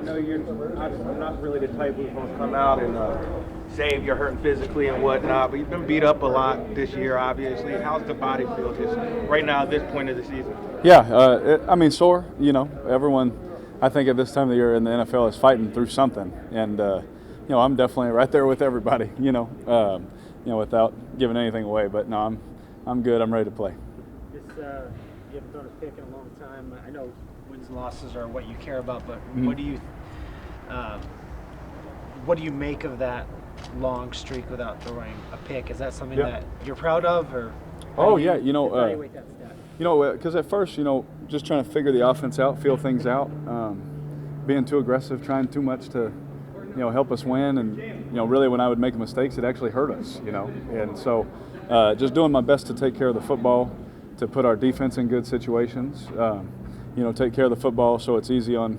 I know you're not really the type who's going to come out and say if you're hurting physically and whatnot, but you've been beat up a lot this year, obviously. How's the body feel just right now at this point of the season? Yeah, sore. Everyone, I think at this time of the year in the NFL is fighting through something, and I'm definitely right there with everybody. Without giving anything away, but no, I'm good. I'm ready to play. You haven't thrown a pick in a long time. I know wins and losses are what you care about, but what do you make of that long streak without throwing a pick? Is that something that you're proud of, or? Evaluate that stat? Because at first, just trying to figure the offense out, feel things out, being too aggressive, trying too much to, help us win, and really when I would make mistakes, it actually hurt us, and so just doing my best to take care of the football, to put our defense in good situations, take care of the football so it's easy on,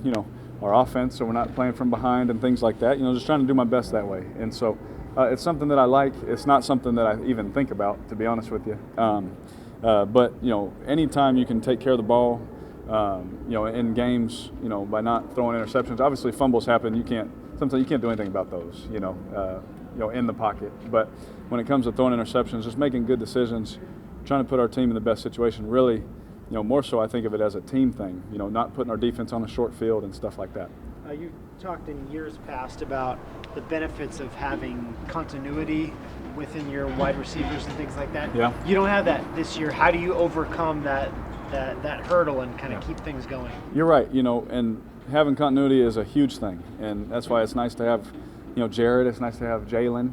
our offense, so we're not playing from behind and things like that, just trying to do my best that way. And so it's something that I like. It's not something that I even think about, to be honest with you. But, anytime you can take care of the ball, in games, by not throwing interceptions, obviously fumbles happen. Sometimes you can't do anything about those, in the pocket. But when it comes to throwing interceptions, just making good decisions, trying to put our team in the best situation, really, more so I think of it as a team thing, not putting our defense on a short field and stuff like that. You talked in years past about the benefits of having continuity within your wide receivers and things like that. Yeah. You don't have that this year. How do you overcome that hurdle and kind of keep things going? You're right, and having continuity is a huge thing, and that's why it's nice to have, Jared, it's nice to have Jalen,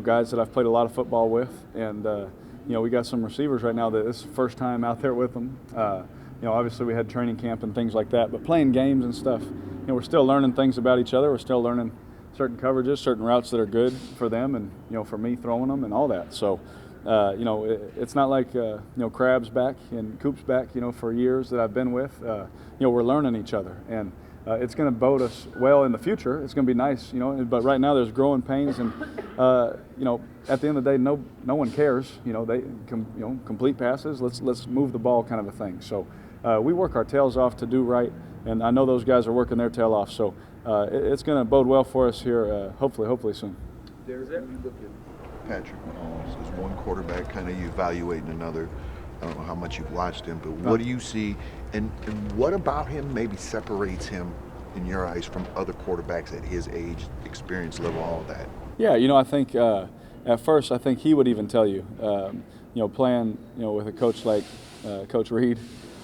guys that I've played a lot of football with, and we got some receivers right now that this is the first time out there with them. Obviously we had training camp and things like that, but playing games and stuff, we're still learning things about each other. We're still learning certain coverages, certain routes that are good for them, and for me throwing them and all that. So, it's not like Crab's back and Coop's back. For years that I've been with, we're learning each other, and it's going to bode us well in the future. It's going to be nice, But right now there's growing pains, and at the end of the day, no one cares. They complete passes. Let's move the ball, kind of a thing. So we work our tails off to do right, and I know those guys are working their tail off. So it's going to bode well for us here. Hopefully soon. There's when you look at Patrick Mahomes as one quarterback, kind of you evaluating another. I don't know how much you've watched him, but what do you see, and what about him maybe separates him in your eyes from other quarterbacks at his age, experience level, all of that? Yeah, I think at first I think he would even tell you, playing with a coach like Coach Reed.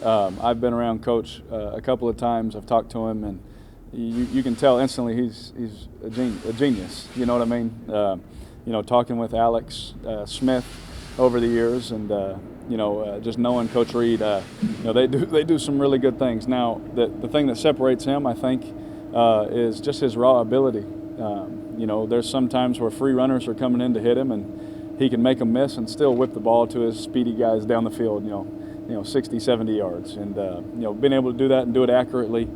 I've been around Coach a couple of times. I've talked to him, and you can tell instantly he's a genius. You know what I mean? Talking with Alex Smith over the years, and just knowing Coach Reed, they do some really good things. Now, the thing that separates him, I think, is just his raw ability. There's some times where free runners are coming in to hit him, and he can make them miss and still whip the ball to his speedy guys down the field, 60, 70 yards. And, being able to do that and do it accurately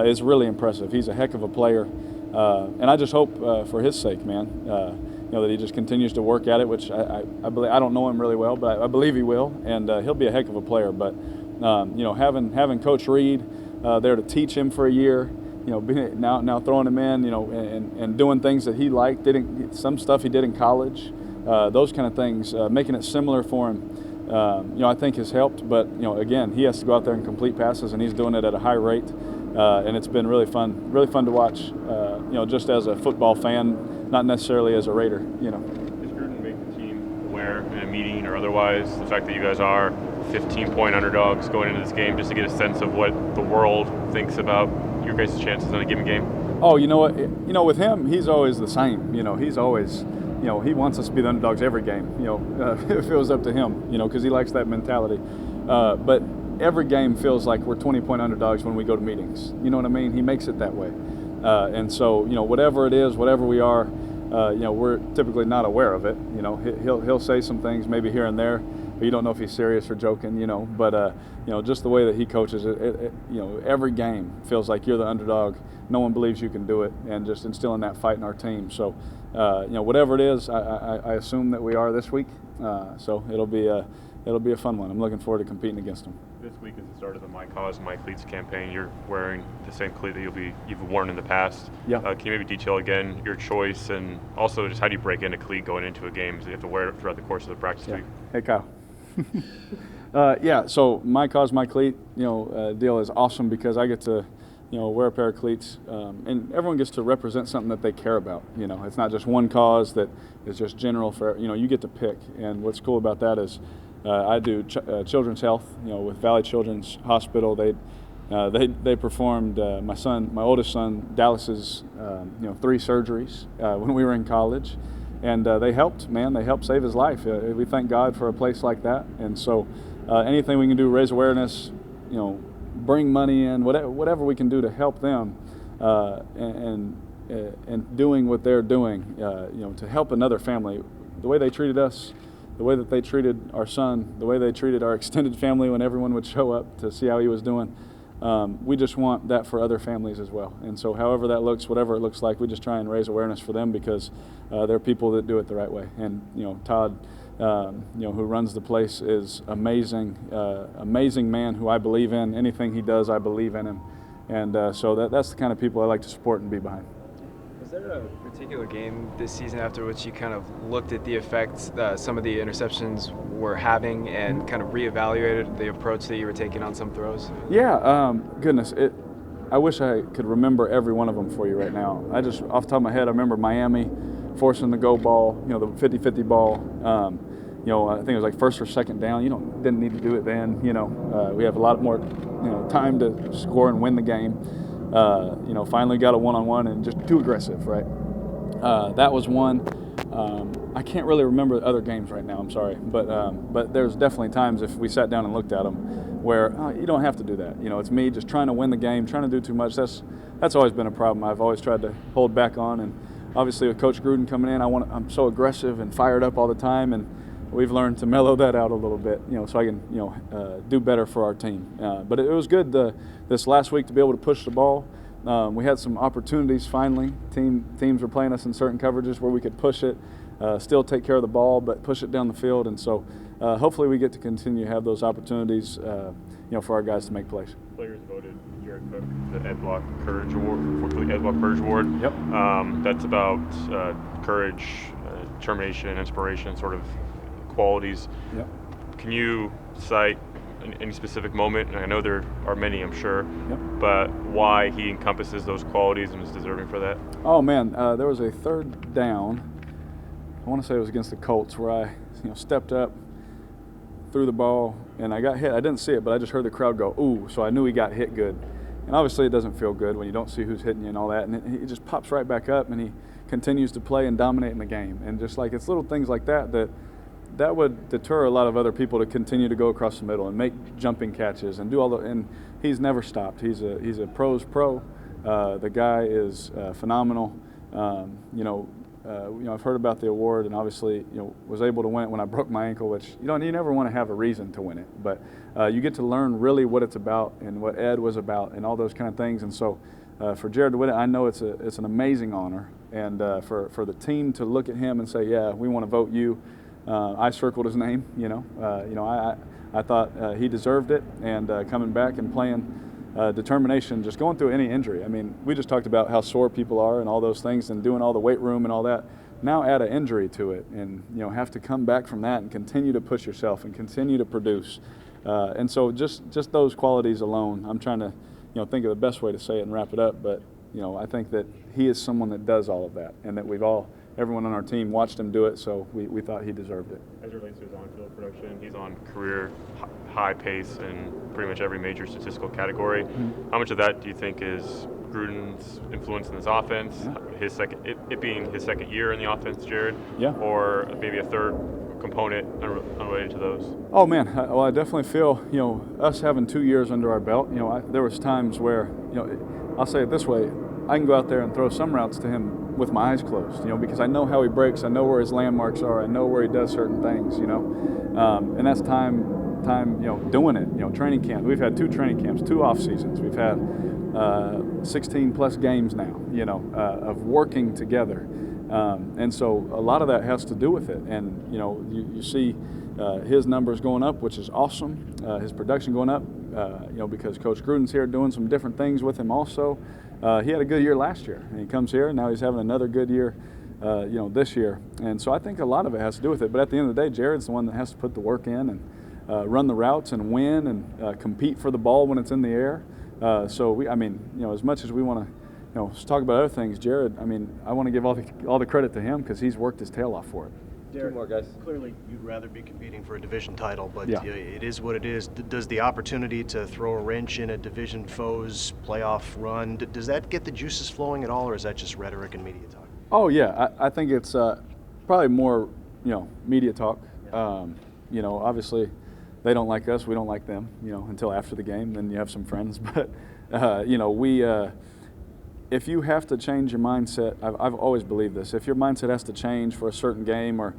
is really impressive. He's a heck of a player. And I just hope for his sake, man, that he just continues to work at it, which I believe. I don't know him really well, but I believe he will, and he'll be a heck of a player. But having Coach Reed there to teach him for a year, now throwing him in, and doing things that he liked, some stuff he did in college, those kind of things, making it similar for him, I think has helped. But again, he has to go out there and complete passes, and he's doing it at a high rate, and it's been really fun to watch. Just as a football fan. Not necessarily as a Raider, Does Gruden make the team aware in a meeting or otherwise the fact that you guys are 15-point underdogs going into this game, just to get a sense of what the world thinks about your guys' chances in a given game? Oh, you know what? With him, he's always the same. He's always, he wants us to be the underdogs every game. If it was up to him, because he likes that mentality. But every game feels like we're 20-point underdogs when we go to meetings. You know what I mean? He makes it that way. And so, whatever it is, whatever we are, we're typically not aware of it. He'll say some things maybe here and there, but you don't know if he's serious or joking, But, just the way that he coaches it, every game feels like you're the underdog. No one believes you can do it, and just instilling that fight in our team. So, whatever it is, I assume that we are this week. So it'll be a fun one. I'm looking forward to competing against them. This week is the start of the My Cause, My Cleats campaign. You're wearing the same cleat that you've worn in the past. Yeah. Can you maybe detail again your choice, and also just how do you break into cleat going into a game? Do you have to wear it throughout the course of the practice week? Hey, Kyle. So My Cause, My Cleat, deal is awesome because I get to, wear a pair of cleats, and everyone gets to represent something that they care about. It's not just one cause that is just general for, you get to pick. And what's cool about that is I do children's health, with Valley Children's Hospital. They performed my oldest son, Dallas's, 3 surgeries when we were in college. And they helped save his life. We thank God for a place like that. And so anything we can do, raise awareness, bring money in, whatever we can do to help them and doing what they're doing, to help another family. The way they treated us, the way that they treated our son, the way they treated our extended family when everyone would show up to see how he was doing. We just want that for other families as well. And so however that looks, whatever it looks like, we just try and raise awareness for them because there are people that do it the right way. And, Todd, who runs the place is amazing, amazing man who I believe in. Anything he does, I believe in him. And so that's the kind of people I like to support and be behind. Was there a particular game this season after which you kind of looked at the effects some of the interceptions were having and kind of reevaluated the approach that you were taking on some throws? Yeah, goodness, I wish I could remember every one of them for you right now. I just, off the top of my head, I remember Miami forcing the go ball, the 50-50 ball. I think it was like first or second down. Didn't need to do it then. We have a lot more, time to score and win the game. Finally got a one-on-one and just too aggressive, right? That was one. I can't really remember other games right now, I'm sorry. But there's definitely times if we sat down and looked at them where you don't have to do that. It's me just trying to win the game, trying to do too much. That's always been a problem I've always tried to hold back on. And obviously with Coach Gruden coming in, I'm so aggressive and fired up all the time, and we've learned to mellow that out a little bit, so I can, do better for our team. But it was good this last week to be able to push the ball. We had some opportunities finally. Teams were playing us in certain coverages where we could push it, still take care of the ball, but push it down the field. And so hopefully we get to continue to have those opportunities, for our guys to make plays. Players voted Derek Cook the Ed Block Courage Award for the Ed Block Courage Award. Yep. That's about courage, determination, inspiration, sort of qualities. Yep. Can you cite any specific moment? And I know there are many, I'm sure. Yep. But why he encompasses those qualities and is deserving for that? Oh man, there was a third down. I want to say it was against the Colts where I, stepped up, threw the ball, and I got hit. I didn't see it, but I just heard the crowd go, ooh, so I knew he got hit good. And obviously it doesn't feel good when you don't see who's hitting you and all that. And he just pops right back up and he continues to play and dominate in the game. And just like it's little things like that would deter a lot of other people to continue to go across the middle and make jumping catches and do all and he's never stopped. He's a pro's pro. The guy is phenomenal. I've heard about the award and obviously, was able to win it when I broke my ankle, which, you never want to have a reason to win it, but you get to learn really what it's about and what Ed was about and all those kind of things. And so for Jared to win it, I know it's an amazing honor. And for the team to look at him and say, yeah, we want to vote you. I circled his name, I thought he deserved it, and coming back and playing determination, just going through any injury. I mean, we just talked about how sore people are and all those things and doing all the weight room and all that. Now add an injury to it and, have to come back from that and continue to push yourself and continue to produce. And so just those qualities alone, I'm trying to, think of the best way to say it and wrap it up, but, I think that he is someone that does all of that and that everyone on our team watched him do it, so we thought he deserved it. As it relates to his on-field production, he's on career high pace in pretty much every major statistical category. Mm-hmm. How much of that do you think is Gruden's influence in this offense? Yeah. It being his second year in the offense, Jared? Yeah. Or maybe a third component unrelated to those? Oh man, well I definitely feel, us having 2 years under our belt, there was times where, I'll say it this way, I can go out there and throw some routes to him with my eyes closed, because I know how he breaks, I know where his landmarks are, I know where he does certain things, and that's time, doing it, training camp. We've had 2 training camps, 2 off seasons. We've had 16 plus games now, of working together. And so a lot of that has to do with it. And, you see, his numbers going up, which is awesome. His production going up, because Coach Gruden's here doing some different things with him also. He had a good year last year, and he comes here, and now he's having another good year, this year. And so I think a lot of it has to do with it. But at the end of the day, Jared's the one that has to put the work in and run the routes and win and compete for the ball when it's in the air. So as much as we want to, talk about other things, Jared, I want to give all the credit to him because he's worked his tail off for it. Derek, Two more, guys. clearly you'd rather be competing for a division title, but Yeah. it is what it is. Does the opportunity to throw a wrench in a division foe's playoff run, does that get the juices flowing at all, or is that just rhetoric and media talk? Oh yeah, I think it's probably more media talk. Obviously they don't like us, we don't like them. Until after the game, then you have some friends. But if you have to change your mindset, I've always believed this. If your mindset has to change for a certain game, or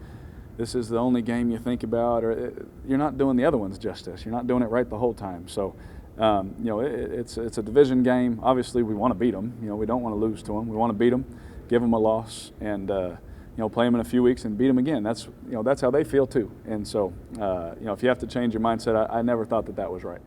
this is the only game you think about, or you're not doing the other ones justice. You're not doing it right the whole time. So, it's a division game. Obviously, we want to beat them. We don't want to lose to them. We want to beat them, give them a loss, and play them in a few weeks and beat them again. That's how they feel too. And so, if you have to change your mindset, I never thought that was right.